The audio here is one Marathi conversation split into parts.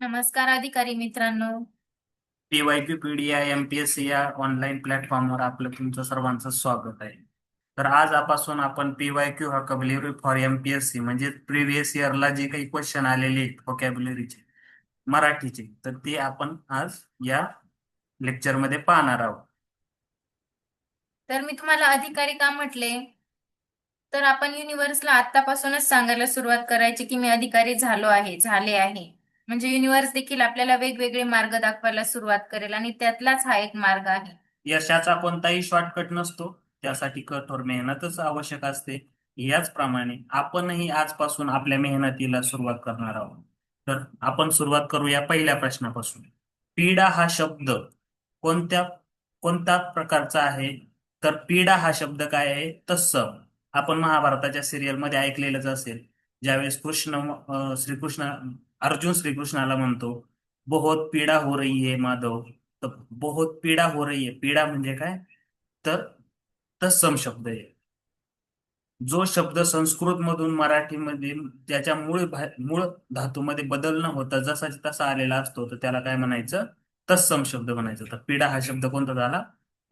नमस्कार अधिकारी मित्रांनो. पीवायक्यूपीडिया एमपीएससी या ऑनलाईन प्लॅटफॉर्मवर आपलं तुमचं सर्वांचं स्वागत आहे. तर आजपासून आपण पीवायक्यू हा कॅबुलरी फॉर एमपीएससी म्हणजे प्रिव्हियस इयरला जे काही क्वेश्चन आलेले आहेत व्होकॅब्युलरीचे मराठीचे, तर ते आपण आज या लेक्चरमध्ये पाहणार आहोत. तर मी तुम्हाला अधिकारी का म्हटले, तर आपण युनिव्हर्सला आतापासूनच सांगायला सुरुवात करायची की मी अधिकारी झाले आहे. म्हणजे युनिव्हर्स देखील आपल्याला वेगवेगळे मार्ग दाखवायला सुरुवात करेल आणि त्यातलाच हा एक मार्ग आहे. यशाचा कोणताही शॉर्टकट नसतो, त्यासाठी कठोर मेहनतच आवश्यक असते. याचप्रमाणे आपणही आजपासून आपल्या मेहनतीला सुरुवात करणार आहोत. तर आपण सुरुवात करूया पहिल्या प्रश्नापासून. पीडा हा शब्द कोणत्या कोणत्या प्रकारचा आहे? तर पीडा हा शब्द काय आहे? तत्सम. आपण महाभारताच्या सिरियलमध्ये ऐकलेलंच असेल. ज्यावेळेस श्रीकृष्ण अर्जुन श्रीकृष्णाला म्हणतो, बहुत पीडा हो रही है माधव. तर बहुत पीडा हो रही है, पीडा म्हणजे काय? तर तत्सम शब्द आहे. जो शब्द संस्कृत मधून मराठीमध्ये त्याच्या मूळ धातूमध्ये बदल न होता जसाच्या तसा आलेला असतो, तर त्याला काय म्हणायचं? तत्सम शब्द म्हणायचं. तर पीडा हा शब्द कोणता झाला?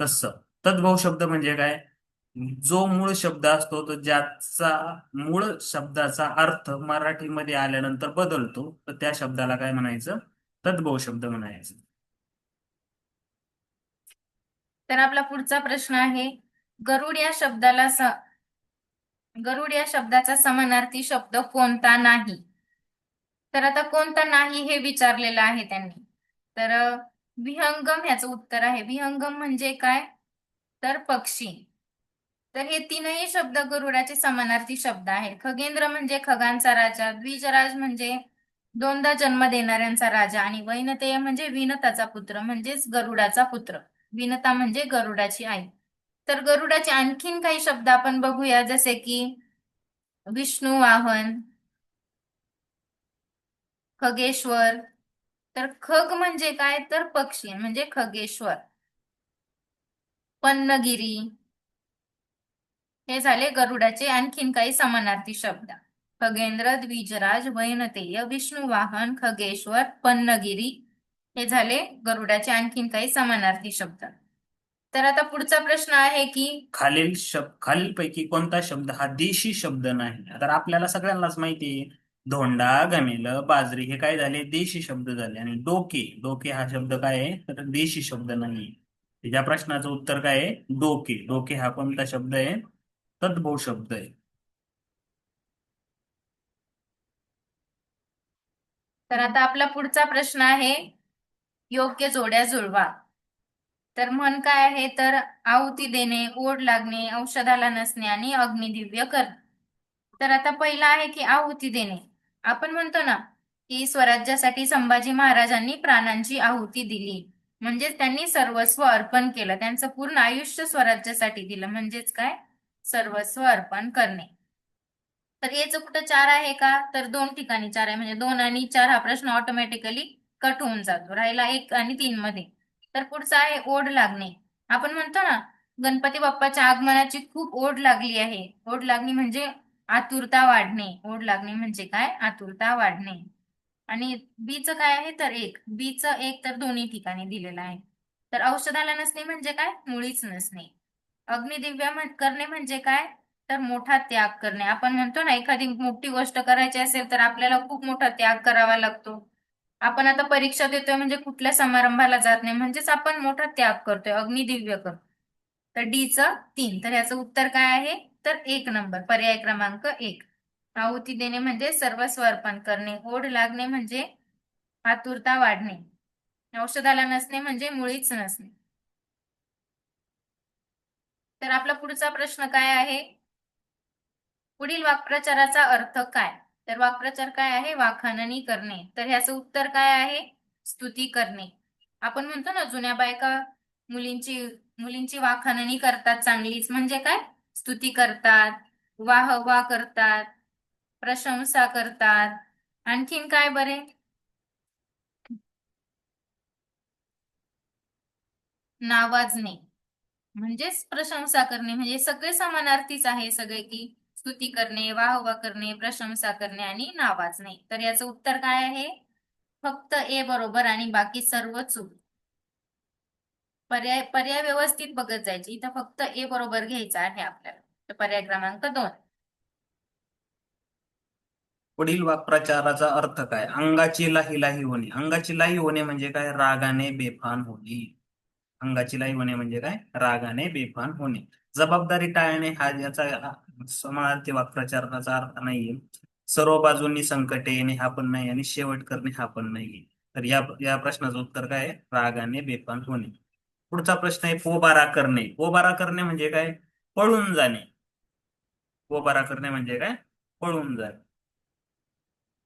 तत्सम. तद्भव शब्द म्हणजे काय? जो मूळ शब्द असतो तो ज्याचा मूळ शब्दाचा अर्थ मराठीमध्ये आल्यानंतर बदलतो, तर त्या शब्दाला काय म्हणायचं? तद्भव शब्द म्हणायचं. तर आपला पुढचा प्रश्न आहे, गरुड या शब्दाला गरुड या शब्दाचा समानार्थी शब्द कोणता नाही? तर आता कोणता नाही हे विचारलेलं आहे त्यांनी. तर विहंगम ह्याचं उत्तर आहे. विहंगम म्हणजे काय? तर पक्षी. तर हे तीनही शब्द गरुडाचे समानार्थी शब्द आहेत. खगेंद्र म्हणजे खगांचा राजा, द्विजराज म्हणजे दोनदा जन्म देणाऱ्यांचा राजा आणि वैनतेय म्हणजे विनताचा पुत्र म्हणजेच गरुडाचा पुत्र. विनता म्हणजे गरुडाची आई. तर गरुडाचे आणखीन काही शब्द आपण बघूया, जसे की विष्णू वाहन, खगेश्वर. तर खग म्हणजे काय? तर पक्षी म्हणजे खगेश्वर. पन्नगिरी. हे झाले गरुडाचे आणखीन काही समानार्थी शब्द. खगेंद्र, द्विजराज, वैनतेय, विष्णुवाहन, खगेश्वर, पन्नगिरी हे झाले गरुडाचे आणखीन काही समानार्थी शब्द. तर आता पुढचा प्रश्न आहे की खालीलपैकी कोणता शब्द हा देशी शब्द नाही? तर आपल्याला सगळ्यांनाच माहिती आहे, धोंडा, घमेलं, बाजरी हे काय झाले? देशी शब्द झाले. आणि डोके, डोके हा शब्द काय आहे? तर देशी शब्द नाही. त्या प्रश्नाचं उत्तर काय आहे? डोके. डोके हा कोणता शब्द आहे? तद्भव शब्द आहे. तर आता आपला पुढचा प्रश्न आहे, योग्य जोड्या जुळवा. तर म्हण काय आहे? तर आहुती देणे, ओढ लागणे, औषधाला नसणे आणि अग्निदिव्य करणे. तर आता पहिला आहे की आहुती देणे. आपण म्हणतो ना की स्वराज्यासाठी संभाजी महाराजांनी प्राणांची आहुती दिली, म्हणजेच त्यांनी सर्वस्व अर्पण केलं. त्यांचं पूर्ण आयुष्य स्वराज्यासाठी दिलं, म्हणजेच काय? सर्वस्व अर्पण करणे. तर याचं कुठं चार आहे का? तर दोन ठिकाणी चार आहे. म्हणजे 2 आणि 4 हा प्रश्न ऑटोमॅटिकली कट होऊन जातो, राहिला 1 आणि 3 मध्ये. तर पुढचा आहे ओढ लागणे. आपण म्हणतो ना गणपती बाप्पाच्या आगमनाची खूप ओढ लागली आहे. ओढ लागणे म्हणजे आतुरता वाढणे. ओढ लागणे म्हणजे काय? आतुरता वाढणे. आणि बीचं काय आहे? तर एक. बीचं एक तर दोन्ही ठिकाणी दिलेलं आहे. तर औषधाला नसणे म्हणजे काय? मुळीच नसणे. अग्निदिव्य करणे म्हणजे काय? तर मोठा त्याग करणे. आपण म्हणतो ना एखादी मोठी गोष्ट करायची असेल तर आपल्याला खूप मोठा त्याग करावा लागतो. आपण आता परीक्षा देतोय म्हणजे कुठल्या समारंभाला जात नाही, म्हणजेच आपण मोठा त्याग करतोय, अग्निदिव्य करतो. तर डीचं 3. तर याचं उत्तर काय आहे? तर 1 नंबर, पर्याय क्रमांक 1. आहुती देणे म्हणजे सर्वस्व अर्पण करणे. ओढ लागणे म्हणजे आतुरता वाढणे. औषधाला नसणे म्हणजे मुळीच नसणे. तर आपला पुढचा प्रश्न काय आहे? पुढील वाक्प्रचाराचा अर्थ काय? तर वाक्प्रचार काय आहे? वाखाणणी करणे. तर ह्याचं उत्तर काय आहे? स्तुती करणे. आपण म्हणतो ना जुन्या बायका मुलींची मुलींची वाखाणणी करतात चांगलीच, म्हणजे काय? स्तुती करतात, वाहवा करतात, प्रशंसा करतात. आणखीन काय बरे? नावाजणे म्हणजेच प्रशंसा करणे. म्हणजे सगळे समानार्थीच आहे सगळे, की स्तुती करणे, वाहवा करणे, प्रशंसा करणे आणि नावाजणे. तर याचं उत्तर काय आहे? फक्त ए बरोबर आणि बाकी सर्व चूक. पर्याय पर्याय व्यवस्थित बघत जायचे. इथं फक्त ए बरोबर घ्यायचा आहे आपल्याला. तर पर्याय क्रमांक 2. पुढील वाक्प्रचाराचा अर्थ काय? अंगाची लाही लाही होणे. अंगाची लाही होणे म्हणजे काय? रागाने बेभान होणे. अंगाची लाही होणे म्हणजे काय? रागाने बेभान होणे. जबाबदारी टाळणे हा याचा समानार्थी वाक्प्रचाराचा अर्थ नाहीये. सर्व बाजूंनी संकटे येणे हा पण नाही आणि शेवट करणे हा पण नाहीये. तर या प्रश्नाचं उत्तर काय आहे? रागाने बेभान होणे. पुढचा प्रश्न आहे पोबारा करणे. पोबारा करणे म्हणजे काय? पळून जाणे. पोबारा करणे म्हणजे काय? पळून जाणे.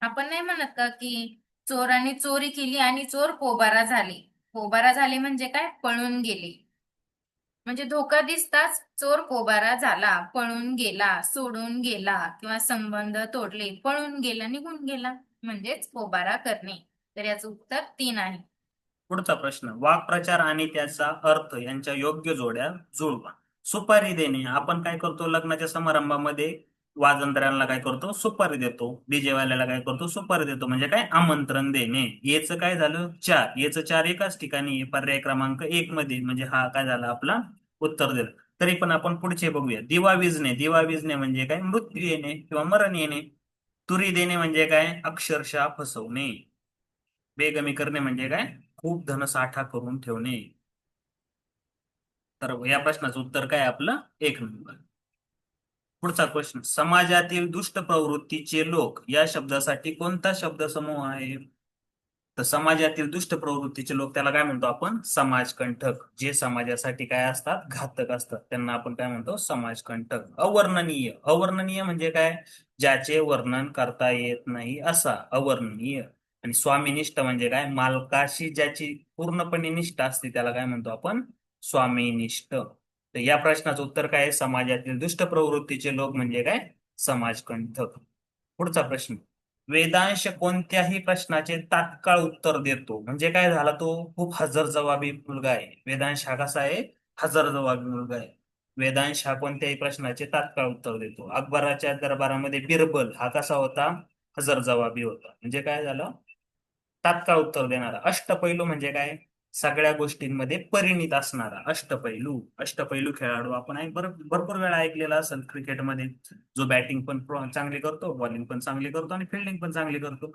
आपण नाही म्हणत का की चोराने चोरी केली आणि चोर पोबारा झाले. पोबारा झाले म्हणजे काय? पळून गेले. म्हणजे धोका दिसताच चोर पोबारा झाला, पळून गेला, सोडून गेला किंवा संबंध तोडले, पळून गेला, निघून गेला, म्हणजेच पोबारा करणे. तर याचं उत्तर 3 आहे. पुढचा प्रश्न वाक्प्रचार आणि त्याचा अर्थ यांच्या योग्य जोड्या जुळवा. सुपारी देणे. आपण काय करतो लग्नाच्या समारंभामध्ये वाजंत्र्यांना काय करतो? सुपारी देतो. डीजे वाल्याला काय करतो? सुपारी देतो. म्हणजे काय? आमंत्रण देणे. याचं काय झालं? 4. याचं 4 एकाच ठिकाणी आहे. पर्याय क्रमांक 1 मध्ये. म्हणजे हा काय झाला आपला उत्तर दिलं. तरी पण आपण पुढचे बघूया. दिवा विझणे. दिवा विझणे म्हणजे काय? मृत्यू येणे किंवा मरण येणे. तुरी देणे म्हणजे काय? अक्षरशः फसवणे. बेगमी करणे म्हणजे काय? खूप धनसाठा करून ठेवणे. तर या प्रश्नाचं उत्तर काय आपलं? 1 नंबर. पुढचा प्रश्न समाजातील दुष्ट प्रवृत्तीचे लोक या शब्दासाठी कोणता शब्दसमूह आहे? तर समाजातील दुष्ट प्रवृत्तीचे लोक त्याला काय म्हणतो आपण? समाजकंटक. जे समाजासाठी काय असतात? घातक असतात. त्यांना आपण काय म्हणतो? समाजकंटक. अवर्णनीय. अवर्णनीय म्हणजे काय? ज्याचे वर्णन करता येत नाही असा अवर्णनीय. आणि स्वामीनिष्ठ म्हणजे काय? मालकाशी ज्याची पूर्णपणे निष्ठा असते त्याला काय म्हणतो आपण? स्वामीनिष्ठ. तर या प्रश्नाचं उत्तर काय आहे? समाजातील दुष्ट प्रवृत्तीचे लोक म्हणजे काय? समाजकंटक. पुढचा प्रश्न वेदांश कोणत्याही प्रश्नाचे तात्काळ उत्तर देतो. म्हणजे काय झाला? तो खूप हजरजबाबी मुलगा आहे. वेदांश हा कसा आहे? हजरजबाबी मुलगा आहे. वेदांश हा कोणत्याही प्रश्नाचे तात्काळ उत्तर देतो. अकबराच्या दरबारामध्ये बिरबल हा कसा होता? हजरजबाबी होता. म्हणजे काय झालं? तात्काळ उत्तर देणारा. अष्टपैलू म्हणजे काय? सगळ्या गोष्टींमध्ये परिणित असणारा अष्टपैलू. अष्टपैलू खेळाडू आपण भरपूर वेळा ऐकलेला असेल क्रिकेटमध्ये. जो बॅटिंग पण चांगली करतो, बॉलिंग पण चांगली करतो आणि फिल्डिंग पण चांगली करतो.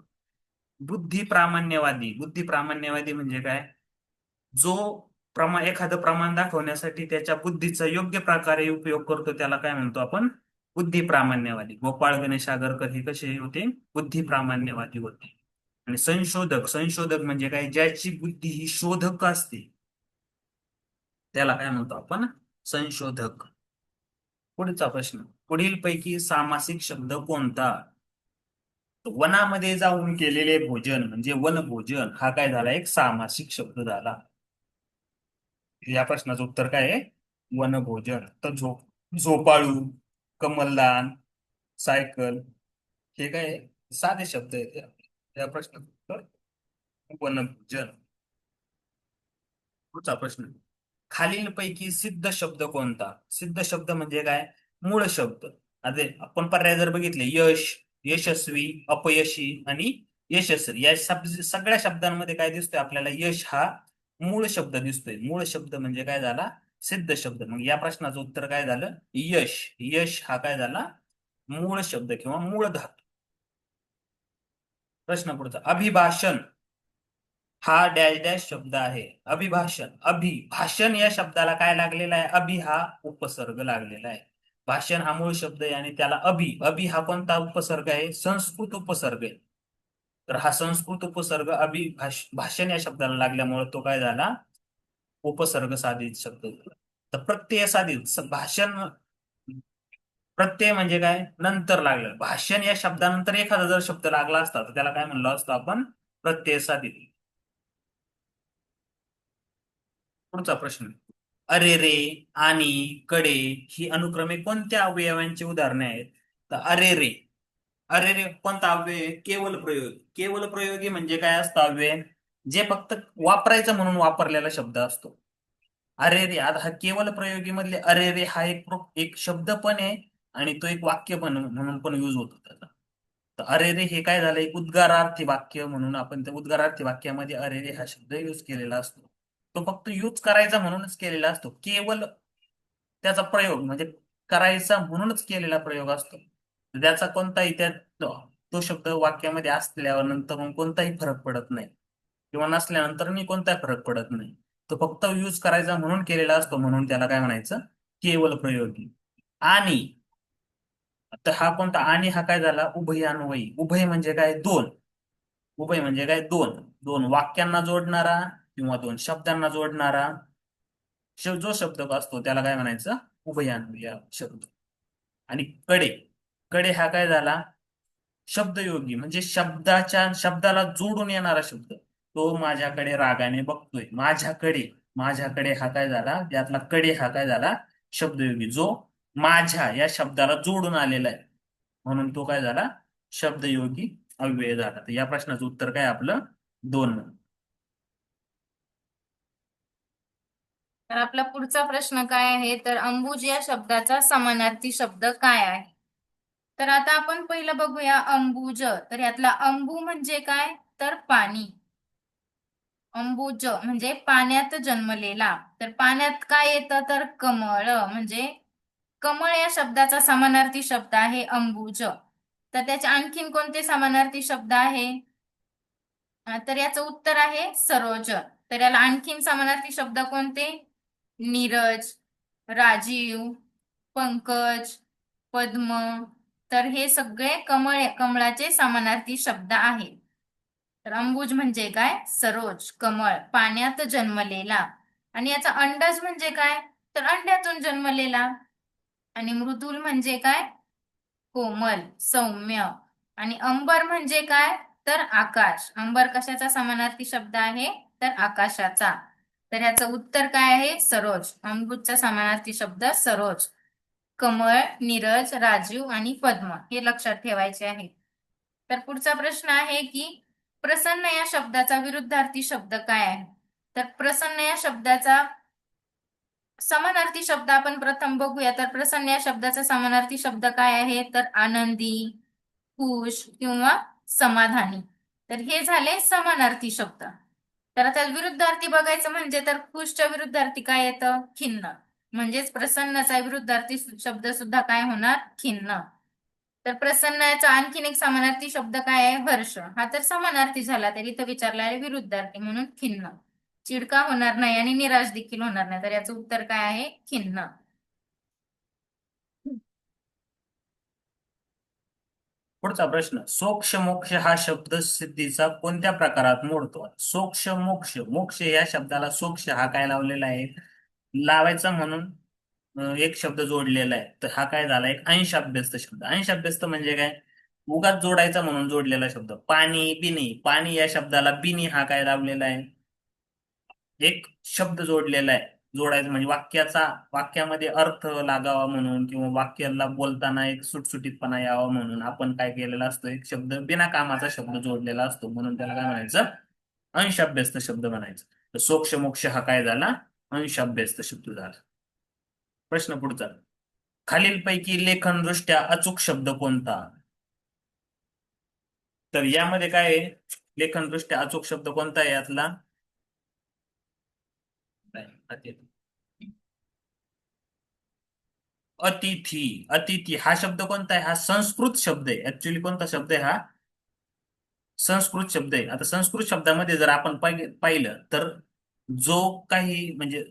बुद्धी प्रामाण्यवादी. बुद्धी प्रामाण्यवादी म्हणजे काय? जो एखादं प्रमाण दाखवण्यासाठी त्याच्या बुद्धीचा योग्य प्रकारे उपयोग करतो त्याला काय म्हणतो आपण? बुद्धी प्रामाण्यवादी. गोपाळ गणेश आगरकर हे कसे होते? बुद्धी प्रामाण्यवादी होते. आणि संशोधक. संशोधक म्हणजे काय? ज्याची बुद्धी ही शोधक असते त्याला काय म्हणतो आपण? संशोधक. पुढचा प्रश्न पुढील पैकी सामासिक शब्द कोणता? वनामध्ये जाऊन केलेले भोजन म्हणजे वनभोजन हा काय झाला? एक सामासिक शब्द झाला. या प्रश्नाचं उत्तर काय आहे? वनभोजन. तर झोपाळू, कमलदान, सायकल हे काय आहे? साधे शब्द आहेत. या प्रश्नाचं उत्तर वनभोजन. पुढचा प्रश्न खालीलपैकी सिद्ध शब्द कोणता? सिद्ध शब्द म्हणजे काय? मूळ शब्द. आता आपण पर्याय जर बघितले यश, यशस्वी, अपयशी आणि यशस्वी या सगळ्या शब्दांमध्ये काय दिसतोय आपल्याला? यश हा मूळ शब्द दिसतोय. मूळ शब्द म्हणजे काय झाला? सिद्ध शब्द. मग या प्रश्नाचं उत्तर काय झालं? यश. यश हा काय झाला? मूळ शब्द किंवा मूळ धातू. प्रश्न पुढचा अभिभाषण हा डॅश डॅश शब्द आहे. अभिभाषण. भाषण या शब्दाला काय लागलेला आहे? अभि हा उपसर्ग लागलेला आहे. भाषण हा मूळ शब्द आहे आणि त्याला अभि हा कोणता उपसर्ग आहे? संस्कृत उपसर्ग आहे. तर हा संस्कृत उपसर्ग भाषण या शब्दाला लागल्यामुळे तो काय झाला? उपसर्ग साधित शब्द झाला. तर प्रत्यय साधित भाषण. प्रत्यय म्हणजे काय? नंतर लागलं. भाषण या शब्दानंतर एखादा जर शब्द लागला असता तर त्याला काय म्हणलो असतो आपण? प्रत्यय साधित. पुढचा प्रश्न अरे रे आणि कडे ही अनुक्रमे कोणत्या अवयवांची उदाहरणे आहेत? तर अरे रे. अरे रे कोणता अव्यय आहे? केवल प्रयोगी. केवल प्रयोगी म्हणजे काय असतं अव्यय? जे फक्त वापरायचं म्हणून वापरलेला शब्द असतो. अरे रे. आता हा केवल प्रयोगी मधले अरे रे हा एक शब्द पण आहे आणि तो एक वाक्य पण म्हणून पण युज होतो त्याचा. तर अरे रे हे काय झालं, एक उद्गारार्थी वाक्य म्हणून आपण त्या उद्गारार्थी वाक्यामध्ये अरे रे हा शब्द युज केलेला असतो. तो फक्त युज करायचा म्हणूनच केलेला असतो, केवळ त्याचा प्रयोग म्हणजे करायचा म्हणूनच केलेला प्रयोग असतो. त्याचा कोणताही तो शब्द वाक्यामध्ये असल्यावर नंतर मग कोणताही फरक पडत नाही, किंवा नसल्यानंतरही कोणताही फरक पडत नाही. तो फक्त यूज करायचा म्हणून केलेला असतो, म्हणून त्याला काय म्हणायचं, केवळ प्रयोगी. आणि तर हा कोणता, आणि हा काय झाला, उभयान्वयी. उभय म्हणजे काय, दोन. उभय म्हणजे काय, दोन. दोन वाक्यांना जोडणारा किंवा दोन शब्दांना जोडणारा जो शब्द असतो त्याला काय म्हणायचं, उभयान्वयी शब्द. आणि कडे. कडे हा काय झाला, शब्दयोगी म्हणजे शब्दाला जोडून येणारा शब्द. तो माझ्याकडे रागाने बघतोय, माझ्याकडे. माझ्याकडे हा काय झाला, त्यातला कडे हा काय झाला, शब्दयोगी, जो माझ्या या शब्दाला जोडून आलेला आहे, म्हणून तो काय झाला, शब्दयोगी अव्यय झाला. तर या प्रश्नाचं उत्तर काय आपलं, 2. तर आपला पुढचा प्रश्न काय आहे, तर अंबुज या शब्दाचा समानार्थी शब्द काय आहे. तर आता आपण पहिलं बघूया अंबुज. तर यातला अंबू म्हणजे काय, तर पाणी. अंबुज म्हणजे पाण्यात जन्मलेला. तर पाण्यात काय येतं, तर कमळ. म्हणजे कमळ या शब्दाचा समानार्थी शब्द आहे अंबुज. तर त्याचे आणखीन कोणते समानार्थी शब्द आहे, तर याचं उत्तर आहे सरोज. तर याला आणखीन समानार्थी शब्द कोणते, नीरज, राजीव, पंकज, पद्म. तर हे सगळे कमळाचे समानार्थी शब्द आहेत. तर अंबुज म्हणजे काय, सरोज, कमळ, पाण्यात जन्मलेला. आणि याचा अंडज म्हणजे काय, तर अंड्यातून जन्मलेला. आणि मृदुल म्हणजे काय, कोमल, सौम्य. आणि अंबर म्हणजे काय, तर आकाश. अंबर कशाचा समानार्थी शब्द आहे, तर आकाशाचा. तर याचं उत्तर काय आहे, सरोज. अंबुजचा समानार्थी शब्द सरोज. कमळ, नीरज, राजीव आणि पद्म हे लक्षात ठेवायचे आहे. तर पुढचा प्रश्न आहे की प्रसन्न या शब्दाचा विरुद्धार्थी शब्द काय आहे. तर प्रसन्न या शब्दाचा समानार्थी शब्द आपण प्रथम बघूया. तर प्रसन्न या शब्दाचा समानार्थी शब्द काय आहे, तर आनंदी, खुश किंवा समाधानी. तर हे झाले समानार्थी शब्द. तर आता विरुद्धार्थी बघायचं म्हणजे तर खुशच्या विरुद्धार्थी काय येतं, खिन्न. म्हणजेच प्रसन्नचा विरुद्धार्थी शब्द सुद्धा काय होणार, खिन्न. तर प्रसन्न याचा आणखीन एक समानार्थी शब्द काय आहे, हर्ष. हा तर समानार्थी झाला, तर इथं विचारला आहे विरुद्धार्थी म्हणून खिन्न. चिडका होणार नाही आणि निराश देखील होणार नाही. तर याचं उत्तर काय आहे, खिन्न. पुढचा प्रश्न, सोक्ष मोक्ष हा शब्द सिद्धीचा कोणत्या प्रकारात मोडतो. सोक्ष मोक्ष, मोक्ष या शब्दाला सोक्ष हा काय लावलेला आहे, लावायचा म्हणून एक शब्द जोडलेला आहे. तर हा काय झाला, एक अंश अभ्यस्त शब्द. अंश अभ्यस्त म्हणजे काय, उगाच जोडायचा म्हणून जोडलेला शब्द. पाणी, बिनी. पाणी या शब्दाला बिनी हा काय लावलेला आहे, एक शब्द जोडलेला आहे. जोडायचं म्हणजे वाक्यामध्ये अर्थ लागावा म्हणून, किंवा वाक्याला बोलताना एक सुटसुटीतपणा यावा म्हणून आपण काय केलेला असतो, एक शब्द बिना कामाचा शब्द जोडलेला असतो, म्हणून त्याला काय म्हणायचं, अंश अभ्यस्त शब्द म्हणायचं. तर सोक्ष मोक्ष हा काय झाला, अंश अभ्यस्त शब्द झाला. प्रश्न पुढचा, खालीलपैकी लेखनदृष्ट्या अचूक शब्द कोणता. तर यामध्ये काय आहे, लेखनदृष्ट्या अचूक शब्द कोणता आहे यातला, अतिथी. अतिथी हा शब्द कोणता आहे, हा संस्कृत शब्द आहे. ऍक्च्युली कोणता शब्द आहे हा, संस्कृत शब्द आहे. आता संस्कृत शब्दामध्ये जर आपण पाहिलं तर जो काही म्हणजे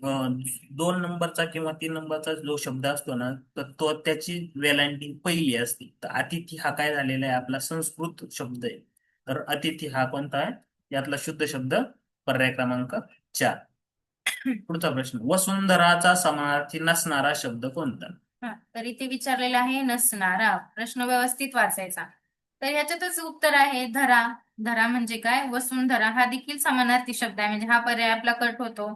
2 नंबरचा किंवा 3 नंबरचा जो शब्द असतो ना, तर तो त्याची वेलांटी पहिली असते. तर अतिथी हा काय झालेला आहे, आपला संस्कृत शब्द आहे. तर अतिथी हा कोणता आहे, यातला शुद्ध शब्द पर्याय क्रमांक 4. पुढचा प्रश्न, वसुंधराचा समानार्थी नसणारा शब्द कोणता. तर इथे विचारलेला आहे नसणारा. प्रश्न व्यवस्थित वाचायचा. तर ह्याच्यातच उत्तर आहे धरा. धरा म्हणजे काय, वसुंधरा हा देखील समानार्थी शब्द आहे. म्हणजे हा पर्याय आपला कट होतो.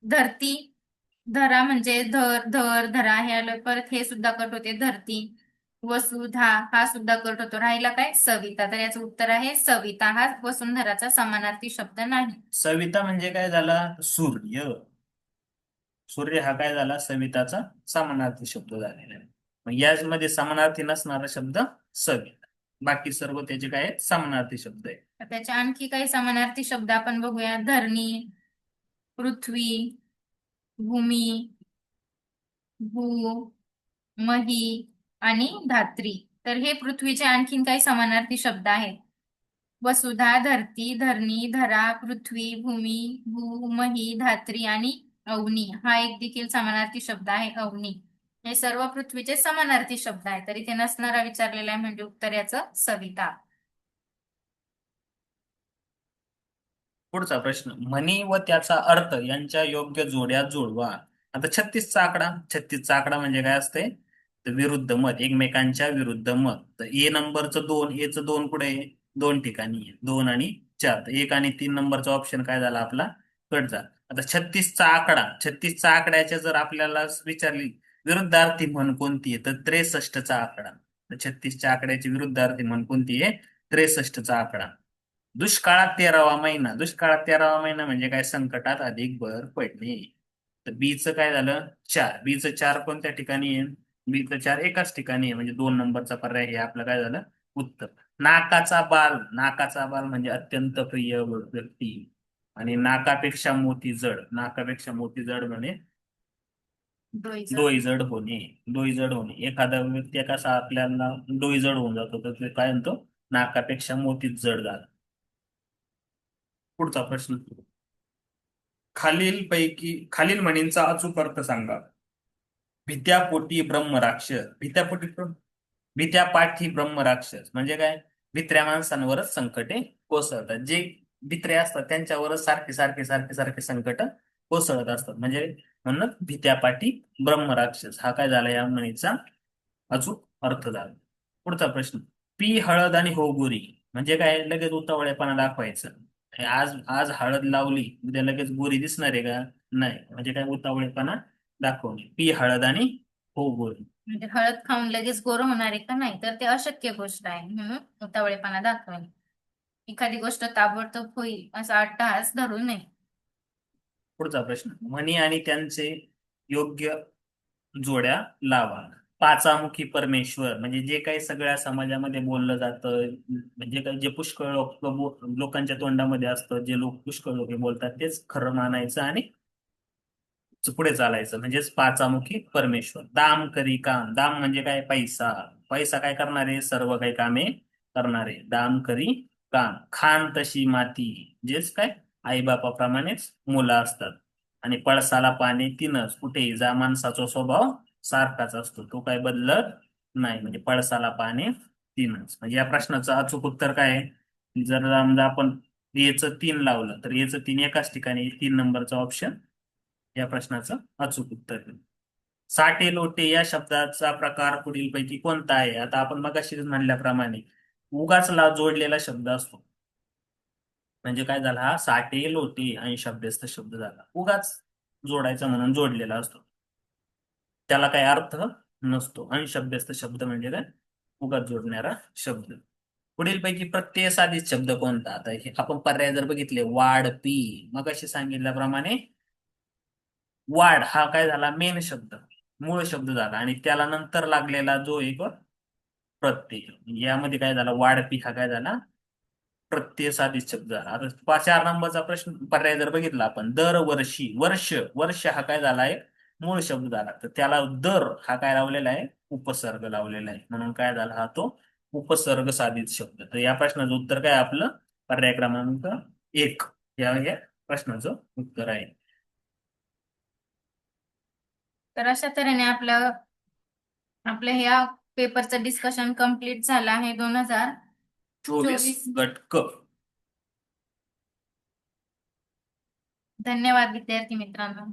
धरती, धरा म्हणजे धर, धर, धरा हे आलं. परत हे सुद्धा कट होते, धरती. वसुधा हा सुद्धा कट होतो. राहिला काय, सविता. तर याचं उत्तर आहे सविता. हा वसुंधराचा समानार्थी शब्द नाही. सविता म्हणजे काय झाला, सूर्य. सूर्य हा काय झाला, सविताचा समानार्थी शब्द झालेला आहे. मग यामध्ये समानार्थी नसणारा शब्द सविता. बाकी सर्व त्याचे काय आहेत? समानार्थी शब्द आहे. तर त्याच्या आणखी काही समानार्थी शब्द आपण बघूया. धरणी, पृथ्वी, भूमी, भू, मही आणि धात्री. तर हे पृथ्वीचे आणखीन काही समानार्थी शब्द आहेत. वसुधा, धरती, धरणी, धरा, पृथ्वी, भूमी, भू, मही, धात्री आणि अवनी. हा एक देखील समानार्थी शब्द आहे, अवनी. हे सर्व पृथ्वीचे समानार्थी शब्द आहेत. तर इथे नसणारा विचारलेला आहे म्हणजे उत्तर याचं सविता. पुढचा प्रश्न, म्हणी व त्याचा अर्थ यांच्या योग्य जोड्या जुळवा. आता 36चा आकडा, 36चा आकडा म्हणजे काय असते? तर विरुद्ध मत, एकमेकांच्या विरुद्ध मत. तर ए नंबरचं 2, एचं 2 कुठे आहे? 2 ठिकाणी आहे, 2 आणि 4. तर 1 आणि 3 नंबरचा ऑप्शन काय झाला आपला? कट झाला. आता 36चा आकडा, 36चा आकड्याच्या जर आपल्याला विचारली विरुद्धार्थी म्हण कोणती आहे, तर 63चा आकडा. तर 36च्या आकड्याची विरुद्धार्थी म्हण कोणती आहे? 63चा आकडा. दुष्काळात 13वा महिना, दुष्काळात 13वा महिना म्हणजे काय? संकटात अधिक भर पडणे. तर बीचं काय झालं? 4. बीचं 4 कोणत्या ठिकाणी आहे? बीचं 4 एकाच ठिकाणी आहे, म्हणजे 2 नंबरचा पर्याय हे आपलं काय झालं? उत्तर. नाकाचा बाल, नाकाचा बाल म्हणजे अत्यंत प्रिय व्यक्ती. आणि नाकापेक्षा मोती जड, नाकापेक्षा मोती जड म्हणजे डोईजड. डोई जड होणे. डोई जड होणे, एखादा व्यक्ती कसा आपल्याला डोई जड होऊन जातो, तर ते काय म्हणतो? नाकापेक्षा मोतीच जड झाला. पुढचा प्रश्न, खालील म्हणींचा अचूक अर्थ सांगा. भित्यापोटी ब्रह्म राक्षस, भित्यापाठी ब्रह्म राक्षस म्हणजे काय? भित्र्या माणसांवरच संकटे कोसळतात. जे भित्रे असतात त्यांच्यावरच सारखे सारखे सारखे सारखे संकट कोसळत असतात, म्हणजे म्हणून भित्यापाठी ब्रह्म राक्षस हा काय झाला या म्हणीचा अचूक अर्थ झाला. पुढचा प्रश्न, पी हळद आणि हो गोरी म्हणजे काय? लगेच उतावळेपणा दाखवायचं. हे आज आज हळद लावली उद्या लगेच गोरी दिसणार आहे का? नाही, म्हणजे काय? उतावळेपणा दाखवणे. पी हळद आणि हो गोरी. म्हणजे हळद खाऊन लगेच गोरं होणार आहे का? नाही, तर ते अशक्य गोष्ट आहे, म्हणून उतावळेपणा दाखवेल. एखादी गोष्ट ताबडतोब होईल असा अट्टहास धरू नये. पुढचा प्रश्न, म्हणी आणि त्यांचे योग्य जोड्या लावा. पाचामुखी परमेश्वर म्हणजे जे काही सगळ्या समाजामध्ये बोललं जातं, म्हणजे काय जे पुष्कळ लोकांच्या तोंडामध्ये असतं, जे लोक पुष्कळ लोक बोलतात तेच खरं मानायचं आणि पुढे चालायचं, म्हणजेच पाचामुखी परमेश्वर. दाम करी काम, दाम म्हणजे काय? पैसा. पैसा काय करणारे? सर्व काही कामे करणारे. दाम करी काम. खान तशी माती, जेच काय? आईबापाप्रमाणेच मुलं असतात. आणि पळसाला पाणी तीनच, कुठेही जा माणसाचा स्वभाव सारखाच असतो, तो काय बदलत नाही, म्हणजे पळसाला पाणी तीनच. म्हणजे या प्रश्नाचं अचूक उत्तर काय आहे? जर समजा आपण एचं 3 लावलं तर एचं 3 एकाच ठिकाणी, 3 नंबरचा ऑप्शन या प्रश्नाचं अचूक उत्तर आहे. साठे लोटे या शब्दाचा प्रकार पुढीलपैकी कोणता आहे? आता आपण मगाशीच म्हणल्याप्रमाणे उगाच ला जोडलेला शब्द असतो, म्हणजे काय झाला? हा साठे लोटे आणि शब्दस्थ शब्द झाला. उगाच जोडायचा म्हणून जोडलेला असतो, त्याला काही अर्थ नसतो. आणि शब्दस्थ शब्द म्हणजे काय? उगाच जोडणारा शब्द. पुढीलपैकी प्रत्यय साधित शब्द कोणता? आता हे आपण पर्याय जर बघितले, वाढ, पी, मगाशी सांगितल्याप्रमाणे वाढ हा काय झाला? मेन शब्द, मूळ शब्द झाला, आणि त्याला नंतर लागलेला जो एक प्रत्यय, यामध्ये काय झाला? वाढपी हा काय झाला? प्रत्यय साधित शब्द झाला. आता 4 नंबरचा प्रश्न पर्याय जर बघितला आपण, दरवर्षी, वर्ष, वर्ष हा काय झाला? एक मूळ शब्द झाला, तर त्याला दर हा काय लावलेला आहे? उपसर्ग लावलेला आहे, म्हणून काय झाला? हा तो उपसर्ग साधित शब्द. तर या प्रश्नाचं उत्तर काय आपलं? पर्याय क्रमांक 1 या प्रश्नाचं उत्तर आहे. तर अशा तऱ्हेने आपल्या ह्या पेपरचं डिस्कशन कंप्लीट झालं आहे. 24 2024. गट क. धन्यवाद विद्यार्थी मित्रांनो.